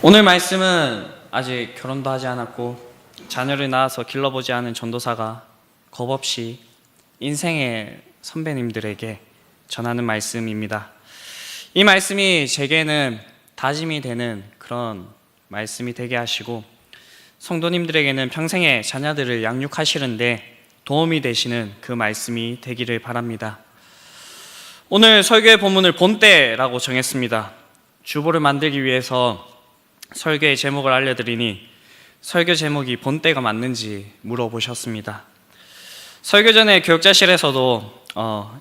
오늘 말씀은 아직 결혼도 하지 않았고 자녀를 낳아서 길러보지 않은 전도사가 겁없이 인생의 선배님들에게 전하는 말씀입니다. 이 말씀이 제게는 다짐이 되는 그런 말씀이 되게 하시고 성도님들에게는 평생의 자녀들을 양육하시는데 도움이 되시는 그 말씀이 되기를 바랍니다. 오늘 설교의 본문을 본때라고 정했습니다. 주보를 만들기 위해서 설교의 제목을 알려드리니 설교 제목이 본때가 맞는지 물어보셨습니다. 설교 전에 교육자실에서도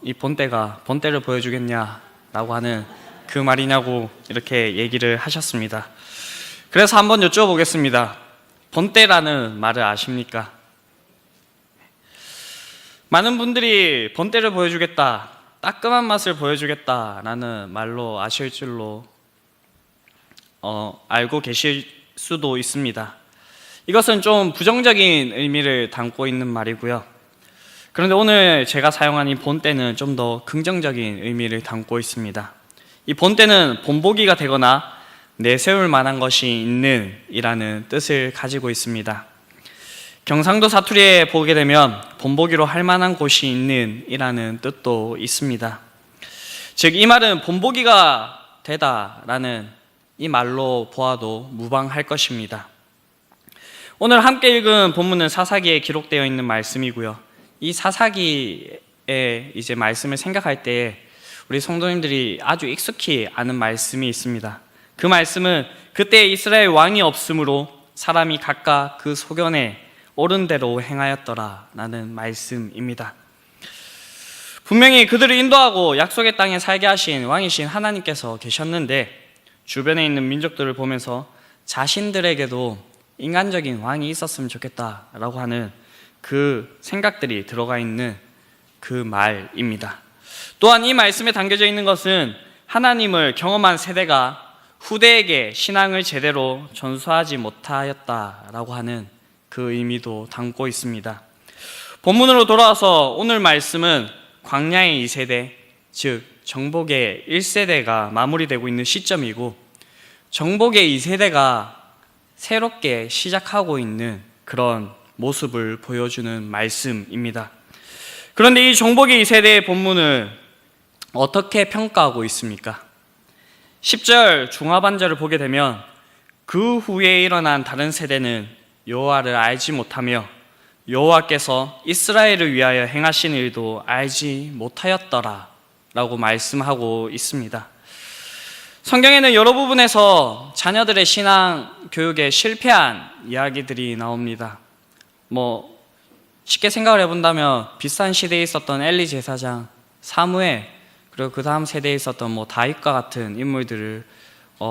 이 본때를 보여주겠냐라고 하는 그 말이냐고 이렇게 얘기를 하셨습니다. 그래서 한번 여쭤보겠습니다. 본때라는 말을 아십니까? 많은 분들이 본때를 보여주겠다, 따끔한 맛을 보여주겠다라는 말로 아실 줄로 알고 계실 수도 있습니다. 이것은 좀 부정적인 의미를 담고 있는 말이고요. 그런데 오늘 제가 사용한 이 본때는 좀 더 긍정적인 의미를 담고 있습니다. 이 본때는 본보기가 되거나 내세울 만한 것이 있는 이라는 뜻을 가지고 있습니다. 경상도 사투리에 보게 되면 본보기로 할 만한 곳이 있는 이라는 뜻도 있습니다. 즉 이 말은 본보기가 되다라는 이 말로 보아도 무방할 것입니다. 오늘 함께 읽은 본문은 사사기에 기록되어 있는 말씀이고요. 이 사사기의 이제 말씀을 생각할 때 우리 성도님들이 아주 익숙히 아는 말씀이 있습니다. 그 말씀은 그때 이스라엘 왕이 없으므로 사람이 각각 그 소견에 옳은 대로 행하였더라라는 말씀입니다. 분명히 그들을 인도하고 약속의 땅에 살게 하신 왕이신 하나님께서 계셨는데 주변에 있는 민족들을 보면서 자신들에게도 인간적인 왕이 있었으면 좋겠다라고 하는 그 생각들이 들어가 있는 그 말입니다. 또한 이 말씀에 담겨져 있는 것은 하나님을 경험한 세대가 후대에게 신앙을 제대로 전수하지 못하였다라고 하는 그 의미도 담고 있습니다. 본문으로 돌아와서 오늘 말씀은 광야의 2세대, 즉 정복의 1세대가 마무리되고 있는 시점이고 정복의 2세대가 새롭게 시작하고 있는 그런 모습을 보여주는 말씀입니다. 그런데 이 정복의 2세대의 본문을 어떻게 평가하고 있습니까? 10절 중하반절을 보게 되면 그 후에 일어난 다른 세대는 여호와를 알지 못하며 여호와께서 이스라엘을 위하여 행하신 일도 알지 못하였더라 라고 말씀하고 있습니다. 성경에는 여러 부분에서 자녀들의 신앙 교육에 실패한 이야기들이 나옵니다. 쉽게 생각을 해본다면 비슷한 시대에 있었던 엘리 제사장, 사무엘, 그리고 그 다음 세대에 있었던 다윗과 같은 인물들을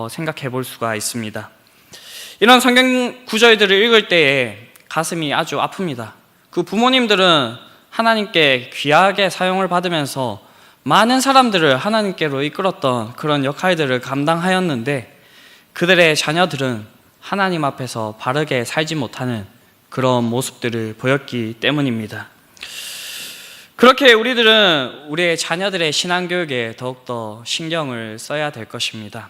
생각해 볼 수가 있습니다. 이런 성경 구절들을 읽을 때에 가슴이 아주 아픕니다. 그 부모님들은 하나님께 귀하게 사용을 받으면서 많은 사람들을 하나님께로 이끌었던 그런 역할들을 감당하였는데 그들의 자녀들은 하나님 앞에서 바르게 살지 못하는 그런 모습들을 보였기 때문입니다. 그렇게 우리들은 우리의 자녀들의 신앙교육에 더욱더 신경을 써야 될 것입니다.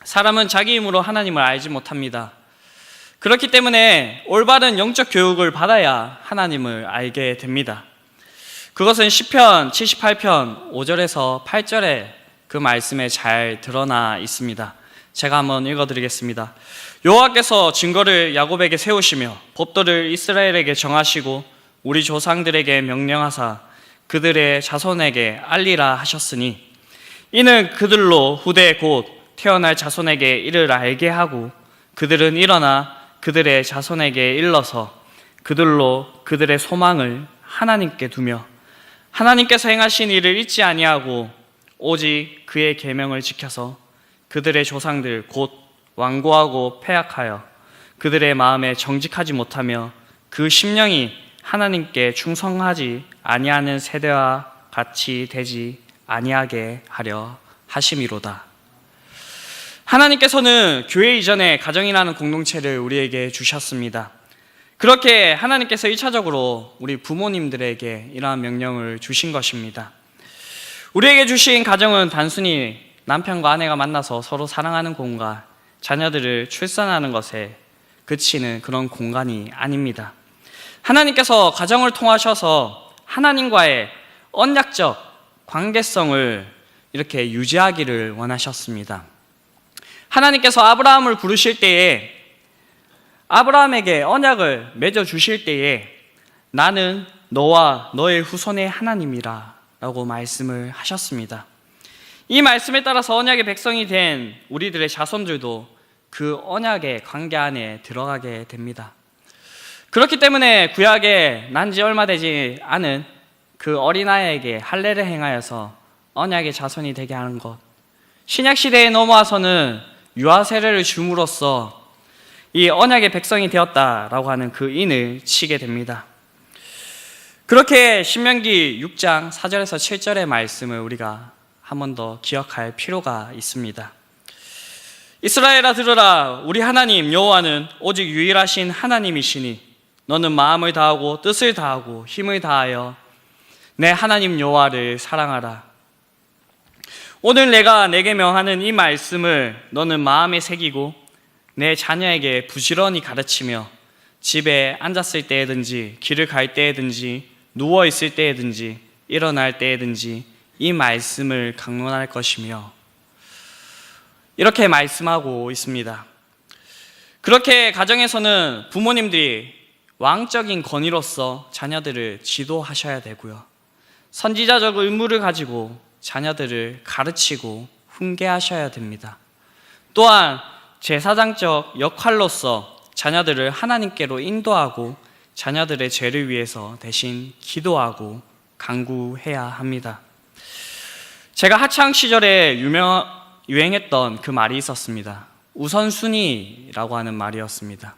사람은 자기 힘으로 하나님을 알지 못합니다. 그렇기 때문에 올바른 영적 교육을 받아야 하나님을 알게 됩니다. 그것은 시편 78편 5절에서 8절에 그 말씀에 잘 드러나 있습니다. 제가 한번 읽어드리겠습니다. 여호와께서 증거를 야곱에게 세우시며 법도를 이스라엘에게 정하시고 우리 조상들에게 명령하사 그들의 자손에게 알리라 하셨으니 이는 그들로 후대 곧 태어날 자손에게 이를 알게 하고 그들은 일어나 그들의 자손에게 일러서 그들로 그들의 소망을 하나님께 두며 하나님께서 행하신 일을 잊지 아니하고 오직 그의 계명을 지켜서 그들의 조상들 곧 완고하고 패약하여 그들의 마음에 정직하지 못하며 그 심령이 하나님께 충성하지 아니하는 세대와 같이 되지 아니하게 하려 하심이로다. 하나님께서는 교회 이전에 가정이라는 공동체를 우리에게 주셨습니다. 그렇게 하나님께서 1차적으로 우리 부모님들에게 이러한 명령을 주신 것입니다. 우리에게 주신 가정은 단순히 남편과 아내가 만나서 서로 사랑하는 공간, 자녀들을 출산하는 것에 그치는 그런 공간이 아닙니다. 하나님께서 가정을 통하셔서 하나님과의 언약적 관계성을 이렇게 유지하기를 원하셨습니다. 하나님께서 아브라함을 부르실 때에, 아브라함에게 언약을 맺어 주실 때에 나는 너와 너의 후손의 하나님이라 라고 말씀을 하셨습니다. 이 말씀에 따라서 언약의 백성이 된 우리들의 자손들도 그 언약의 관계 안에 들어가게 됩니다. 그렇기 때문에 구약에 난 지 얼마 되지 않은 그 어린아이에게 할례를 행하여서 언약의 자손이 되게 하는 것, 신약 시대에 넘어와서는 유아 세례를 줌으로써 이 언약의 백성이 되었다라고 하는 그 인을 치게 됩니다. 그렇게 신명기 6장 4절에서 7절의 말씀을 우리가 한 번 더 기억할 필요가 있습니다. 이스라엘아 들으라, 우리 하나님 여호와는 오직 유일하신 하나님이시니 너는 마음을 다하고 뜻을 다하고 힘을 다하여 내 하나님 여호와를 사랑하라. 오늘 내가 내게 명하는 이 말씀을 너는 마음에 새기고 내 자녀에게 부지런히 가르치며 집에 앉았을 때에든지 길을 갈 때에든지 누워 있을 때에든지 일어날 때에든지 이 말씀을 강론할 것이며, 이렇게 말씀하고 있습니다. 그렇게 가정에서는 부모님들이 왕적인 권위로서 자녀들을 지도하셔야 되고요, 선지자적 의무를 가지고 자녀들을 가르치고 훈계하셔야 됩니다. 또한 제사장적 역할로서 자녀들을 하나님께로 인도하고 자녀들의 죄를 위해서 대신 기도하고 간구해야 합니다. 제가 학창 시절에 유행했던 그 말이 있었습니다. 우선순위라고 하는 말이었습니다.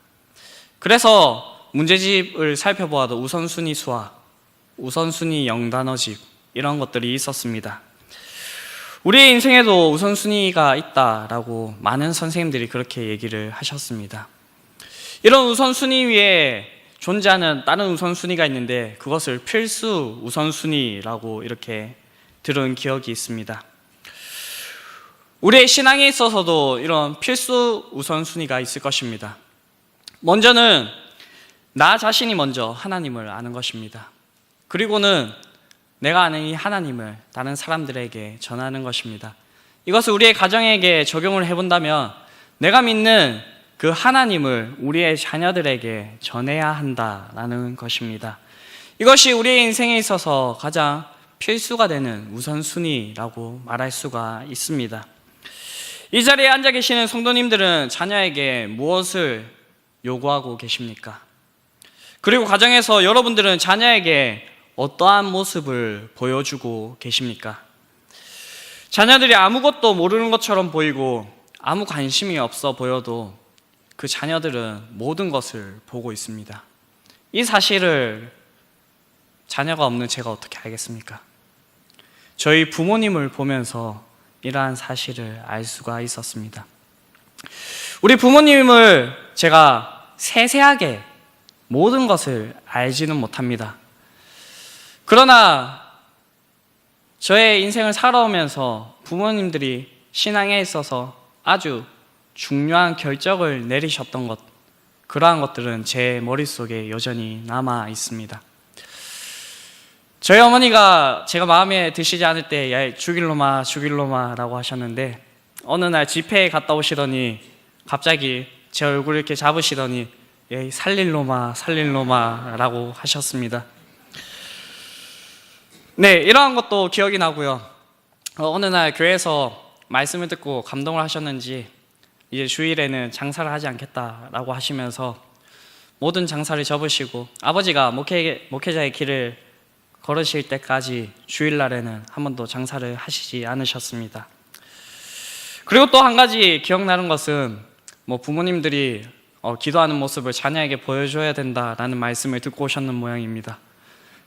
그래서 문제집을 살펴보아도 우선순위 수학, 우선순위 영단어집 이런 것들이 있었습니다. 우리의 인생에도 우선순위가 있다라고 많은 선생님들이 그렇게 얘기를 하셨습니다. 이런 우선순위 위에 존재하는 다른 우선순위가 있는데 그것을 필수 우선순위라고 이렇게 들은 기억이 있습니다. 우리의 신앙에 있어서도 이런 필수 우선순위가 있을 것입니다. 먼저는 나 자신이 먼저 하나님을 아는 것입니다. 그리고는 내가 아는 이 하나님을 다른 사람들에게 전하는 것입니다. 이것을 우리의 가정에게 적용을 해본다면 내가 믿는 그 하나님을 우리의 자녀들에게 전해야 한다라는 것입니다. 이것이 우리의 인생에 있어서 가장 필수가 되는 우선순위라고 말할 수가 있습니다. 이 자리에 앉아 계시는 성도님들은 자녀에게 무엇을 요구하고 계십니까? 그리고 가정에서 여러분들은 자녀에게 어떠한 모습을 보여주고 계십니까? 자녀들이 아무것도 모르는 것처럼 보이고 아무 관심이 없어 보여도 그 자녀들은 모든 것을 보고 있습니다. 이 사실을 자녀가 없는 제가 어떻게 알겠습니까? 저희 부모님을 보면서 이러한 사실을 알 수가 있었습니다. 우리 부모님을 제가 세세하게 모든 것을 알지는 못합니다. 그러나 저의 인생을 살아오면서 부모님들이 신앙에 있어서 아주 중요한 결정을 내리셨던 것, 그러한 것들은 제 머릿속에 여전히 남아 있습니다. 저희 어머니가 제가 마음에 드시지 않을 때 야, 죽일 놈아 라고 하셨는데, 어느 날 집회에 갔다 오시더니 갑자기 제 얼굴을 이렇게 잡으시더니 야, 살릴 놈아 라고 하셨습니다. 네, 이러한 것도 기억이 나고요. 어느 날 교회에서 말씀을 듣고 감동을 하셨는지 이제 주일에는 장사를 하지 않겠다라고 하시면서 모든 장사를 접으시고 아버지가 목회자의 길을 걸으실 때까지 주일날에는 한 번도 장사를 하시지 않으셨습니다. 그리고 또 한 가지 기억나는 것은 부모님들이 기도하는 모습을 자녀에게 보여줘야 된다라는 말씀을 듣고 오셨는 모양입니다.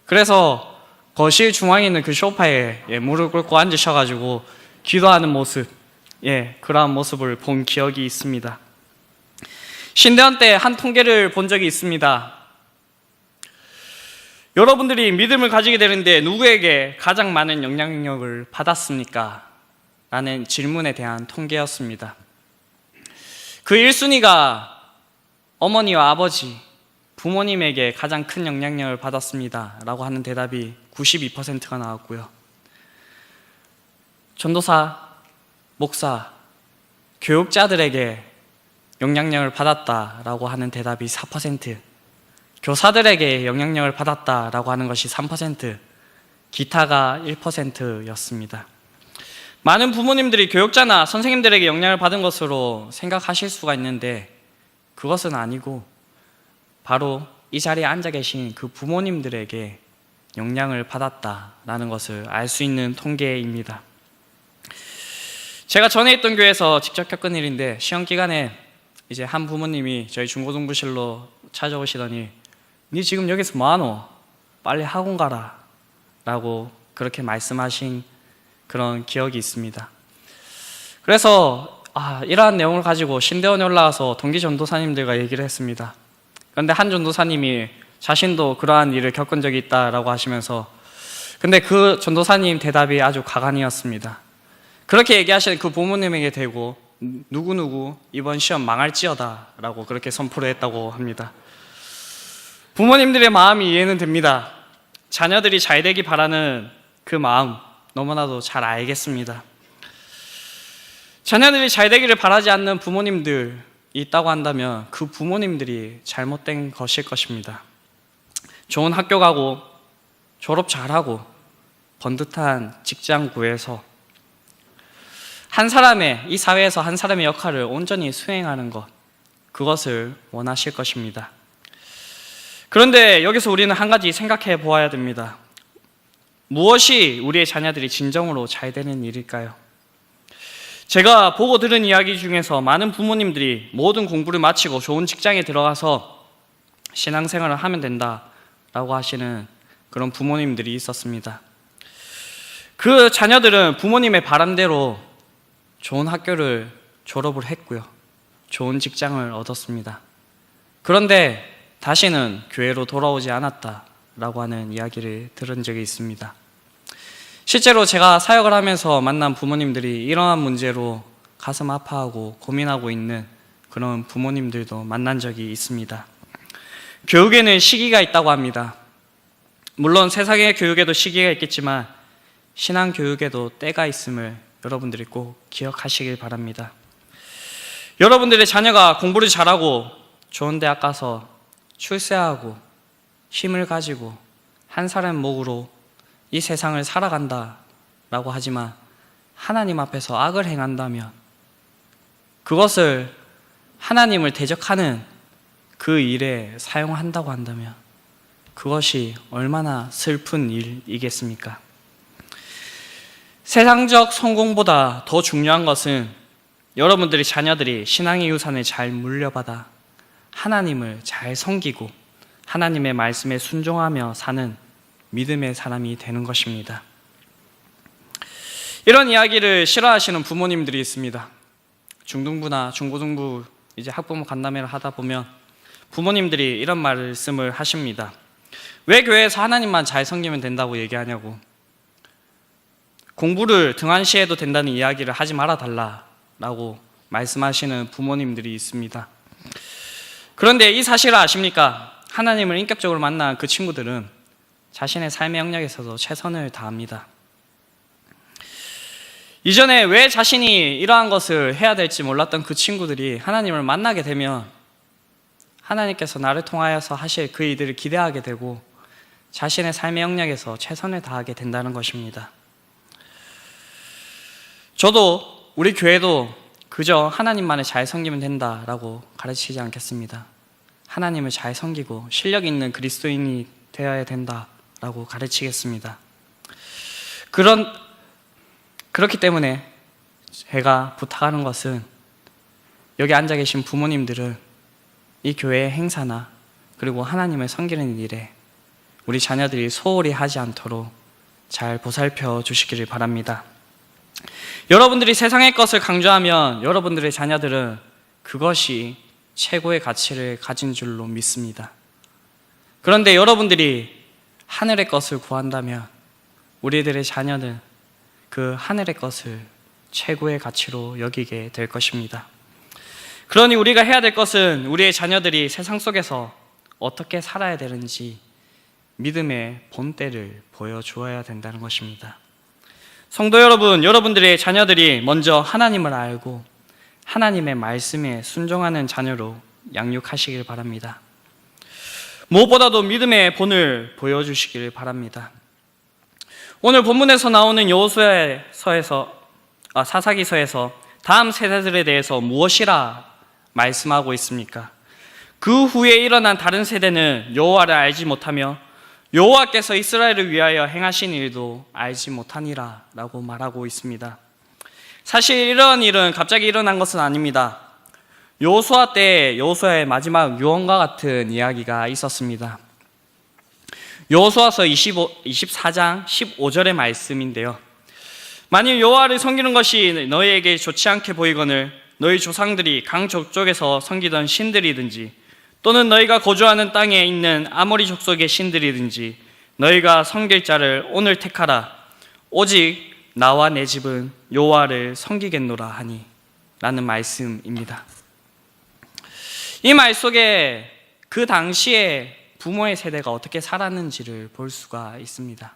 그래서 거실 중앙에 있는 그 소파에 무릎 꿇고 앉으셔가지고 기도하는 모습, 그러한 모습을 본 기억이 있습니다. 신대원 때 한 통계를 본 적이 있습니다. 여러분들이 믿음을 가지게 되는데 누구에게 가장 많은 영향력을 받았습니까? 라는 질문에 대한 통계였습니다. 그 1순위가 어머니와 아버지, 부모님에게 가장 큰 영향력을 받았습니다 라고 하는 대답이 92%가 나왔고요. 전도사, 목사, 교육자들에게 영향력을 받았다라고 하는 대답이 4%, 교사들에게 영향력을 받았다라고 하는 것이 3%, 기타가 1%였습니다. 많은 부모님들이 교육자나 선생님들에게 영향을 받은 것으로 생각하실 수가 있는데 그것은 아니고 바로 이 자리에 앉아 계신 그 부모님들에게 영향을 받았다라는 것을 알 수 있는 통계입니다. 제가 전에 있던 교회에서 직접 겪은 일인데 시험 기간에 이제 한 부모님이 저희 중고등부실로 찾아오시더니 니 지금 여기서 뭐하노? 빨리 학원 가라 라고 그렇게 말씀하신 그런 기억이 있습니다. 그래서 이러한 내용을 가지고 신대원에 올라와서 동기 전도사님들과 얘기를 했습니다. 그런데 한 전도사님이 자신도 그러한 일을 겪은 적이 있다라고 하시면서 근데 그 전도사님 대답이 아주 가관이었습니다. 그렇게 얘기하시는 그 부모님에게 대고 누구누구 이번 시험 망할지어다 라고 그렇게 선포를 했다고 합니다. 부모님들의 마음이 이해는 됩니다. 자녀들이 잘 되기 바라는 그 마음 너무나도 잘 알겠습니다. 자녀들이 잘 되기를 바라지 않는 부모님들이 있다고 한다면 그 부모님들이 잘못된 것일 것입니다. 좋은 학교 가고 졸업 잘하고 번듯한 직장 구해서 이 사회에서 한 사람의 역할을 온전히 수행하는 것, 그것을 원하실 것입니다. 그런데 여기서 우리는 한 가지 생각해 보아야 됩니다. 무엇이 우리의 자녀들이 진정으로 잘 되는 일일까요? 제가 보고 들은 이야기 중에서 많은 부모님들이 모든 공부를 마치고 좋은 직장에 들어가서 신앙생활을 하면 된다라고 하시는 그런 부모님들이 있었습니다. 그 자녀들은 부모님의 바람대로 좋은 학교를 졸업을 했고요. 좋은 직장을 얻었습니다. 그런데 다시는 교회로 돌아오지 않았다라고 하는 이야기를 들은 적이 있습니다. 실제로 제가 사역을 하면서 만난 부모님들이 이러한 문제로 가슴 아파하고 고민하고 있는 그런 부모님들도 만난 적이 있습니다. 교육에는 시기가 있다고 합니다. 물론 세상의 교육에도 시기가 있겠지만 신앙 교육에도 때가 있음을 여러분들이 꼭 기억하시길 바랍니다. 여러분들의 자녀가 공부를 잘하고 좋은 대학 가서 출세하고 힘을 가지고 한 사람 목으로 이 세상을 살아간다라고 하지만 하나님 앞에서 악을 행한다면 그것을 하나님을 대적하는 그 일에 사용한다고 한다면 그것이 얼마나 슬픈 일이겠습니까? 세상적 성공보다 더 중요한 것은 여러분들의 자녀들이 신앙의 유산을 잘 물려받아 하나님을 잘 섬기고 하나님의 말씀에 순종하며 사는 믿음의 사람이 되는 것입니다. 이런 이야기를 싫어하시는 부모님들이 있습니다. 중등부나 중고등부 이제 학부모 간담회를 하다 보면 부모님들이 이런 말씀을 하십니다. 왜 교회에서 하나님만 잘 섬기면 된다고 얘기하냐고. 공부를 등한시해도 된다는 이야기를 하지 말아달라라고 말씀하시는 부모님들이 있습니다. 그런데 이 사실을 아십니까? 하나님을 인격적으로 만난 그 친구들은 자신의 삶의 영역에서도 최선을 다합니다. 이전에 왜 자신이 이러한 것을 해야 될지 몰랐던 그 친구들이 하나님을 만나게 되면 하나님께서 나를 통하여서 하실 그 일들을 기대하게 되고 자신의 삶의 영역에서 최선을 다하게 된다는 것입니다. 저도 우리 교회도 그저 하나님만을 잘 섬기면 된다라고 가르치지 않겠습니다. 하나님을 잘 섬기고 실력 있는 그리스도인이 되어야 된다라고 가르치겠습니다. 그렇기 때문에 제가 부탁하는 것은 여기 앉아 계신 부모님들은 이 교회의 행사나 그리고 하나님을 섬기는 일에 우리 자녀들이 소홀히 하지 않도록 잘 보살펴 주시기를 바랍니다. 여러분들이 세상의 것을 강조하면 여러분들의 자녀들은 그것이 최고의 가치를 가진 줄로 믿습니다. 그런데 여러분들이 하늘의 것을 구한다면 우리들의 자녀는 그 하늘의 것을 최고의 가치로 여기게 될 것입니다. 그러니 우리가 해야 될 것은 우리의 자녀들이 세상 속에서 어떻게 살아야 되는지 믿음의 본때를 보여주어야 된다는 것입니다. 성도 여러분, 여러분들의 자녀들이 먼저 하나님을 알고 하나님의 말씀에 순종하는 자녀로 양육하시길 바랍니다. 무엇보다도 믿음의 본을 보여주시길 바랍니다. 오늘 본문에서 나오는 사사기서에서 다음 세대들에 대해서 무엇이라 말씀하고 있습니까? 그 후에 일어난 다른 세대는 여호와를 알지 못하며 여호와께서 이스라엘을 위하여 행하신 일도 알지 못하니라 라고 말하고 있습니다. 사실 이런 일은 갑자기 일어난 것은 아닙니다. 여호수아 때 여호수아의 마지막 유언과 같은 이야기가 있었습니다. 여호수아서 24장 15절의 말씀인데요. 만일 여호와를 섬기는 것이 너희에게 좋지 않게 보이거늘 너희 조상들이 강 저쪽에서 섬기던 신들이든지 또는 너희가 거주하는 땅에 있는 아모리 족속의 신들이든지 너희가 섬길 자를 오늘 택하라. 오직 나와 내 집은 여호와를 섬기겠노라 하니 라는 말씀입니다. 이 말 속에 그 당시에 부모의 세대가 어떻게 살았는지를 볼 수가 있습니다.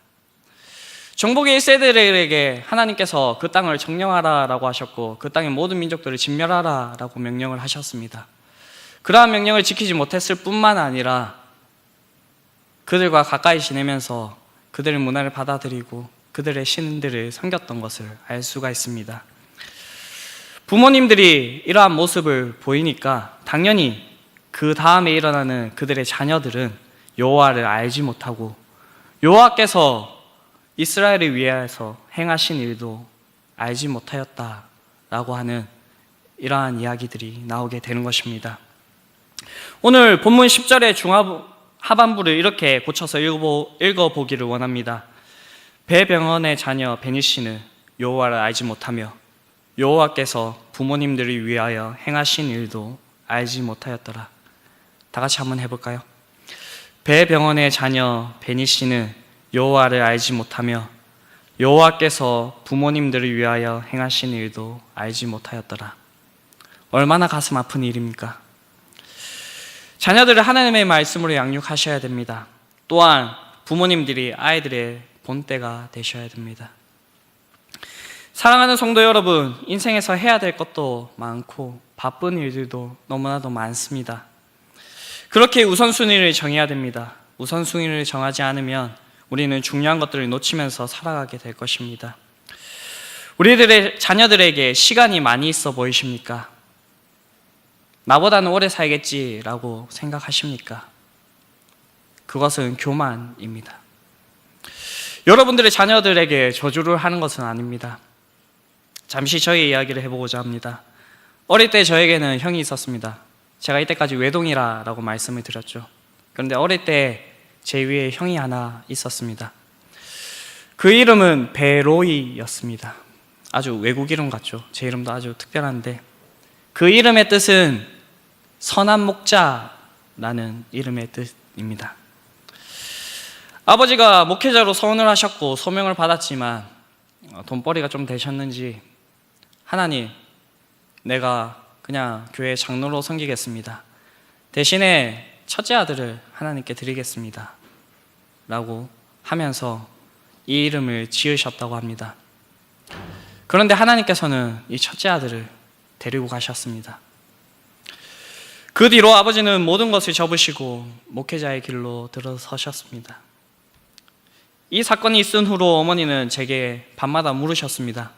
정복의 1세대들에게 하나님께서 그 땅을 정령하라라고 하셨고 그 땅의 모든 민족들을 진멸하라라고 명령을 하셨습니다. 그러한 명령을 지키지 못했을 뿐만 아니라 그들과 가까이 지내면서 그들의 문화를 받아들이고 그들의 신들을 섬겼던 것을 알 수가 있습니다. 부모님들이 이러한 모습을 보이니까 당연히 그 다음에 일어나는 그들의 자녀들은 여호와를 알지 못하고 여호와께서 이스라엘을 위하여서 행하신 일도 알지 못하였다라고 하는 이러한 이야기들이 나오게 되는 것입니다. 오늘 본문 10절의 하반부를 이렇게 고쳐서 읽어보기를 원합니다. 배병원의 자녀 베니시는 여호와를 알지 못하며 여호와께서 부모님들을 위하여 행하신 일도 알지 못하였더라. 다 같이 한번 해볼까요? 배병원의 자녀 베니시는 여호와를 알지 못하며 여호와께서 부모님들을 위하여 행하신 일도 알지 못하였더라. 얼마나 가슴 아픈 일입니까? 자녀들을 하나님의 말씀으로 양육하셔야 됩니다. 또한 부모님들이 아이들의 본때가 되셔야 됩니다. 사랑하는 성도 여러분, 인생에서 해야 될 것도 많고 바쁜 일들도 너무나도 많습니다. 그렇게 우선순위를 정해야 됩니다. 우선순위를 정하지 않으면 우리는 중요한 것들을 놓치면서 살아가게 될 것입니다. 우리들의 자녀들에게 시간이 많이 있어 보이십니까? 나보다는 오래 살겠지라고 생각하십니까? 그것은 교만입니다. 여러분들의 자녀들에게 저주를 하는 것은 아닙니다. 잠시 저의 이야기를 해보고자 합니다. 어릴 때 저에게는 형이 있었습니다. 제가 이때까지 외동이라고 말씀을 드렸죠. 그런데 어릴 때 제 위에 형이 하나 있었습니다. 그 이름은 베로이였습니다. 아주 외국 이름 같죠. 제 이름도 아주 특별한데 그 이름의 뜻은 선한 목자라는 이름의 뜻입니다. 아버지가 목회자로 서원을 하셨고 소명을 받았지만 돈벌이가 좀 되셨는지 하나님, 내가 그냥 교회 장로로 섬기겠습니다. 대신에 첫째 아들을 하나님께 드리겠습니다 라고 하면서 이 이름을 지으셨다고 합니다. 그런데 하나님께서는 이 첫째 아들을 데리고 가셨습니다. 그 뒤로 아버지는 모든 것을 접으시고 목회자의 길로 들어서셨습니다. 이 사건이 있은 후로 어머니는 제게 밤마다 물으셨습니다.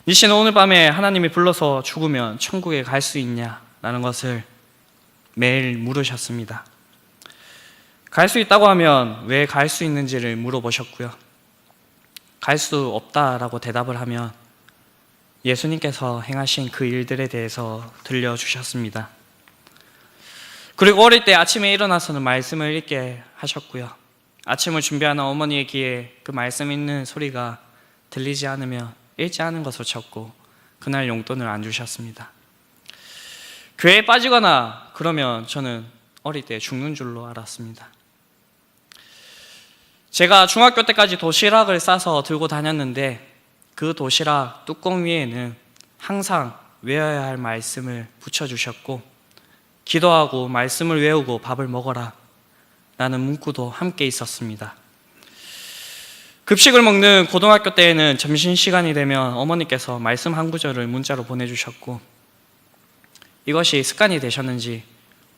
니씨는 오늘 밤에 하나님이 불러서 죽으면 천국에 갈 수 있냐? 라는 것을 매일 물으셨습니다. 갈 수 있다고 하면 왜 갈 수 있는지를 물어보셨고요. 갈 수 없다라고 대답을 하면 예수님께서 행하신 그 일들에 대해서 들려주셨습니다. 그리고 어릴 때 아침에 일어나서는 말씀을 읽게 하셨고요. 아침을 준비하는 어머니의 귀에 그 말씀 읽는 소리가 들리지 않으면 읽지 않은 것으로 쳤고 그날 용돈을 안 주셨습니다. 교회에 빠지거나 그러면 저는 어릴 때 죽는 줄로 알았습니다. 제가 중학교 때까지 도시락을 싸서 들고 다녔는데 그 도시락 뚜껑 위에는 항상 외워야 할 말씀을 붙여주셨고, 기도하고 말씀을 외우고 밥을 먹어라 라는 문구도 함께 있었습니다. 급식을 먹는 고등학교 때에는 점심시간이 되면 어머니께서 말씀 한 구절을 문자로 보내주셨고, 이것이 습관이 되셨는지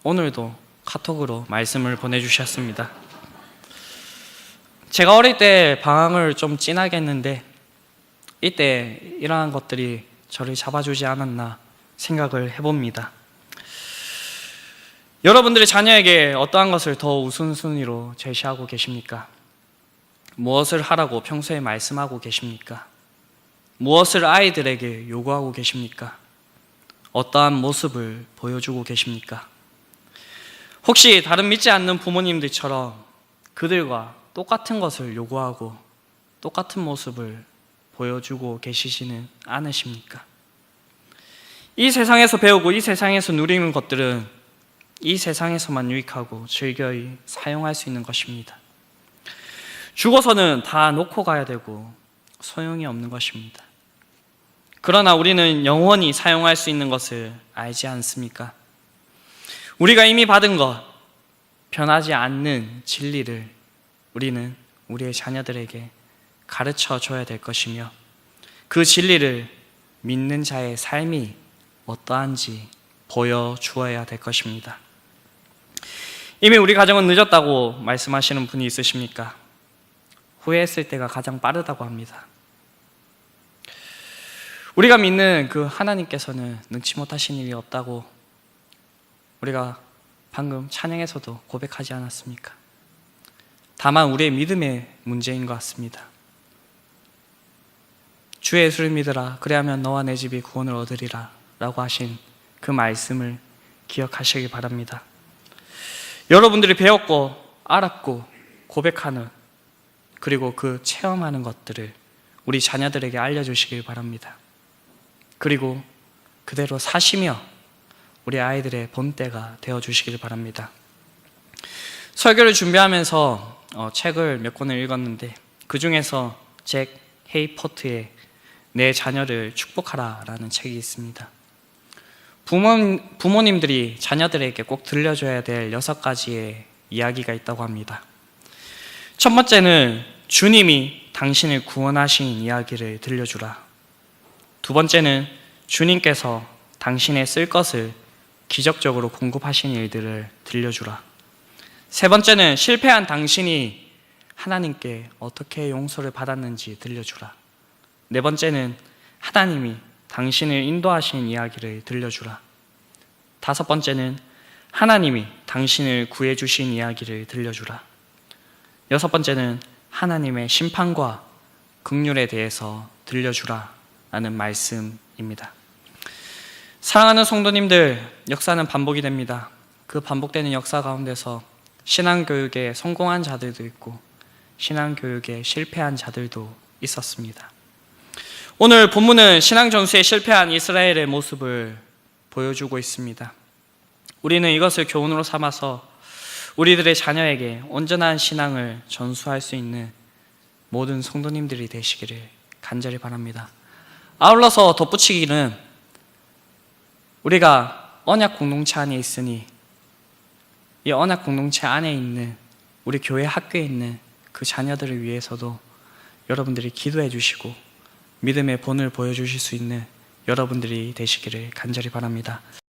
오늘도 카톡으로 말씀을 보내주셨습니다. 제가 어릴 때 방황을 좀 진하게 했는데 이때 이러한 것들이 저를 잡아주지 않았나 생각을 해봅니다. 여러분들의 자녀에게 어떠한 것을 더 우선순위로 제시하고 계십니까? 무엇을 하라고 평소에 말씀하고 계십니까? 무엇을 아이들에게 요구하고 계십니까? 어떠한 모습을 보여주고 계십니까? 혹시 다른 믿지 않는 부모님들처럼 그들과 똑같은 것을 요구하고 똑같은 모습을 보여주고 계시지는 않으십니까? 이 세상에서 배우고 이 세상에서 누리는 것들은 이 세상에서만 유익하고 즐거이 사용할 수 있는 것입니다. 죽어서는 다 놓고 가야 되고 소용이 없는 것입니다. 그러나 우리는 영원히 사용할 수 있는 것을 알지 않습니까? 우리가 이미 받은 것, 변하지 않는 진리를 우리는 우리의 자녀들에게 가르쳐 줘야 될 것이며, 그 진리를 믿는 자의 삶이 어떠한지 보여주어야 될 것입니다. 이미 우리 가정은 늦었다고 말씀하시는 분이 있으십니까? 후회했을 때가 가장 빠르다고 합니다. 우리가 믿는 그 하나님께서는 능치 못하신 일이 없다고 우리가 방금 찬양에서도 고백하지 않았습니까? 다만 우리의 믿음의 문제인 것 같습니다. 주의 예수를 믿으라, 그리하면 너와 내 집이 구원을 얻으리라 라고 하신 그 말씀을 기억하시기 바랍니다. 여러분들이 배웠고 알았고 고백하는, 그리고 그 체험하는 것들을 우리 자녀들에게 알려주시길 바랍니다. 그리고 그대로 사시며 우리 아이들의 본때가 되어주시길 바랍니다. 설교를 준비하면서 책을 몇 권을 읽었는데, 그 중에서 잭 헤이포트의 내 자녀를 축복하라 라는 책이 있습니다. 부모님들이 자녀들에게 꼭 들려줘야 될 6가지의 이야기가 있다고 합니다. 첫 번째는 주님이 당신을 구원하신 이야기를 들려주라. 두 번째는 주님께서 당신의 쓸 것을 기적적으로 공급하신 일들을 들려주라. 세 번째는 실패한 당신이 하나님께 어떻게 용서를 받았는지 들려주라. 네 번째는 하나님이 당신을 인도하신 이야기를 들려주라. 다섯 번째는 하나님이 당신을 구해주신 이야기를 들려주라. 여섯 번째는 하나님의 심판과 긍휼에 대해서 들려주라 라는 말씀입니다. 사랑하는 성도님들, 역사는 반복이 됩니다. 그 반복되는 역사 가운데서 신앙교육에 성공한 자들도 있고 신앙교육에 실패한 자들도 있었습니다. 오늘 본문은 신앙전수에 실패한 이스라엘의 모습을 보여주고 있습니다. 우리는 이것을 교훈으로 삼아서 우리들의 자녀에게 온전한 신앙을 전수할 수 있는 모든 성도님들이 되시기를 간절히 바랍니다. 아울러서 덧붙이기는, 우리가 언약 공동체 안에 있으니 이 언약 공동체 안에 있는 우리 교회 학교에 있는 그 자녀들을 위해서도 여러분들이 기도해 주시고 믿음의 본을 보여주실 수 있는 여러분들이 되시기를 간절히 바랍니다.